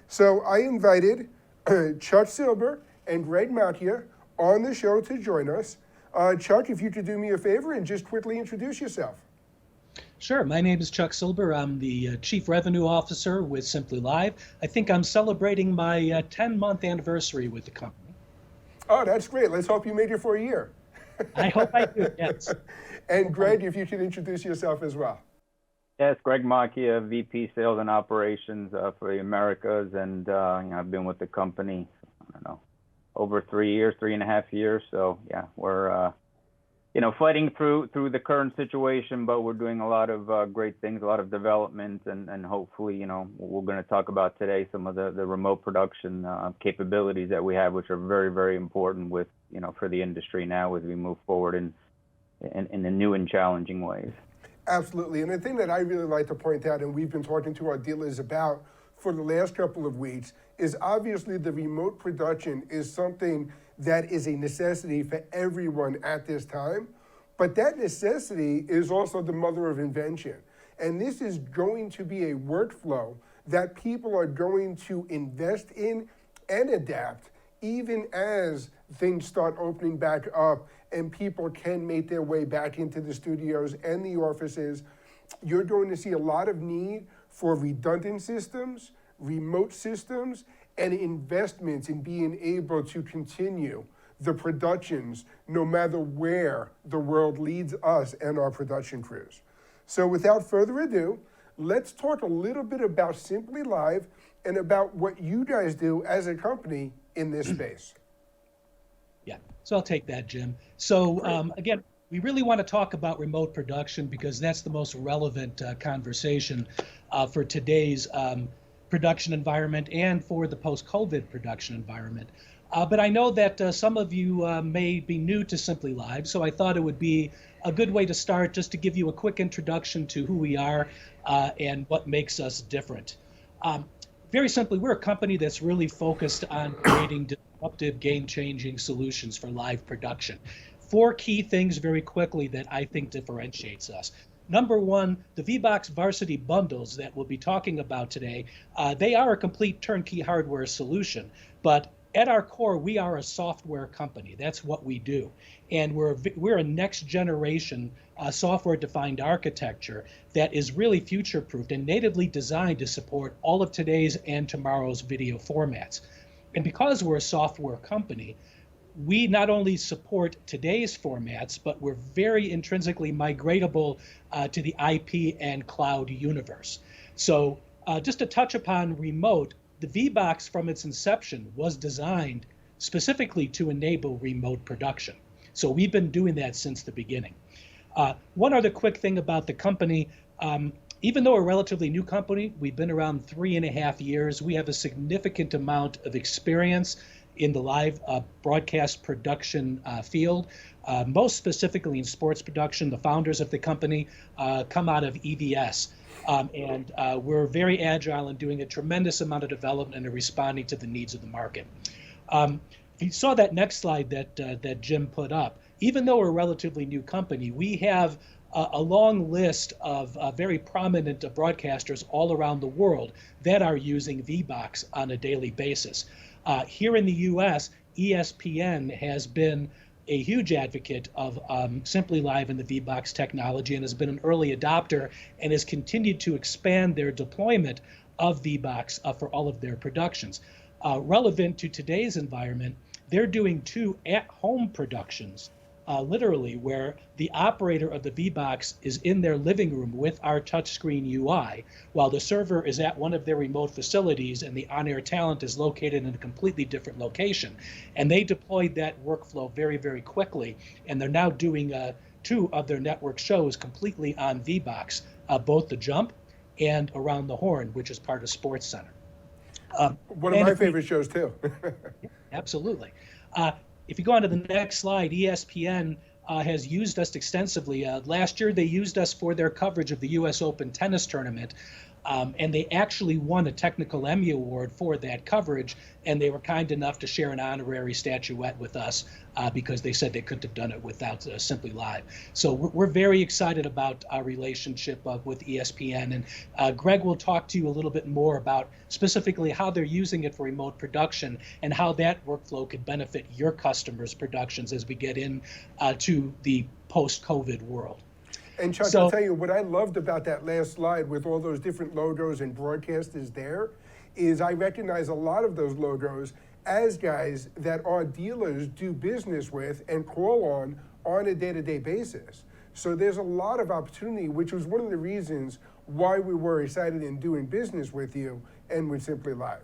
So I invited Chuck Silber and Greg Macchia on the show to join us. Chuck, if you could do me a favor and just quickly introduce yourself. Sure. My name is Chuck Silber. I'm the Chief Revenue Officer with Simplylive. I think I'm celebrating my 10-month anniversary with the company. Oh, that's great. Let's hope you made it for a year. I hope I do, yes. And Greg, if you could introduce yourself as well. Yes, Greg Macchia, VP Sales and Operations for the Americas, and I've been with the company, I don't know, over 3 years, 3.5 years. So yeah, we're fighting through the current situation, but we're doing a lot of great things, a lot of development, and hopefully, we're going to talk about today some of the remote production capabilities that we have, which are very, very important with for the industry now as we move forward in the new and challenging ways. Absolutely. And the thing that I really like to point out, and we've been talking to our dealers about for the last couple of weeks, is obviously the remote production is something that is a necessity for everyone at this time. But that necessity is also the mother of invention. And this is going to be a workflow that people are going to invest in and adapt even as things start opening back up and people can make their way back into the studios and the offices. You're going to see a lot of need for redundant systems, remote systems, and investments in being able to continue the productions no matter where the world leads us and our production crews. So without further ado, let's talk a little bit about Simplylive and about what you guys do as a company in this space. Yeah, so I'll take that, Jim. So again, we really want to talk about remote production because that's the most relevant conversation for today's production environment and for the post-COVID production environment. But I know that some of you may be new to Simplylive, so I thought it would be a good way to start just to give you a quick introduction to who we are and what makes us different. Very simply, we're a company that's really focused on creating disruptive, game-changing solutions for live production. 4 key things very quickly that I think differentiates us. Number one, the VBox Varsity bundles that we'll be talking about today, they are a complete turnkey hardware solution, but at our core, we are a software company. That's what we do. And we're a next generation software-defined architecture that is really future-proofed and natively designed to support all of today's and tomorrow's video formats. And because we're a software company, we not only support today's formats, but we're very intrinsically migratable to the IP and cloud universe. So just to touch upon remote, the VBox from its inception was designed specifically to enable remote production. So we've been doing that since the beginning. One other quick thing about the company, even though we're a relatively new company, we've been around 3.5 years. We have a significant amount of experience in the live broadcast production field, most specifically in sports production. The founders of the company come out of EVS. And we're very agile in doing a tremendous amount of development and responding to the needs of the market. You saw that next slide that Jim put up. Even though we're a relatively new company, we have a long list of very prominent broadcasters all around the world that are using VBox on a daily basis. Here in the US, ESPN has been a huge advocate of Simplylive and the VBox technology and has been an early adopter and has continued to expand their deployment of VBox for all of their productions. Relevant to today's environment, they're doing 2 at-home productions, literally, where the operator of the VBox is in their living room with our touchscreen UI, while the server is at one of their remote facilities and the on-air talent is located in a completely different location. And they deployed that workflow very, very quickly, and they're now doing 2 of their network shows completely on VBox, both The Jump and Around the Horn, which is part of Sports Center. One of my favorite shows, too. Absolutely. If you go on to the next slide, ESPN has used us extensively. Last year, they used us for their coverage of the U.S. Open tennis tournament. And they actually won a technical Emmy Award for that coverage, and they were kind enough to share an honorary statuette with us because they said they couldn't have done it without Simplylive. So we're very excited about our relationship with ESPN, and Greg will talk to you a little bit more about specifically how they're using it for remote production and how that workflow could benefit your customers' productions as we get in to the post-COVID world. And Chuck, So- I'll tell you what I loved about that last slide with all those different logos and broadcasters there is I recognize a lot of those logos as guys that our dealers do business with and call on a day-to-day basis. So there's a lot of opportunity, which was one of the reasons why we were excited in doing business with you and with Simplylive.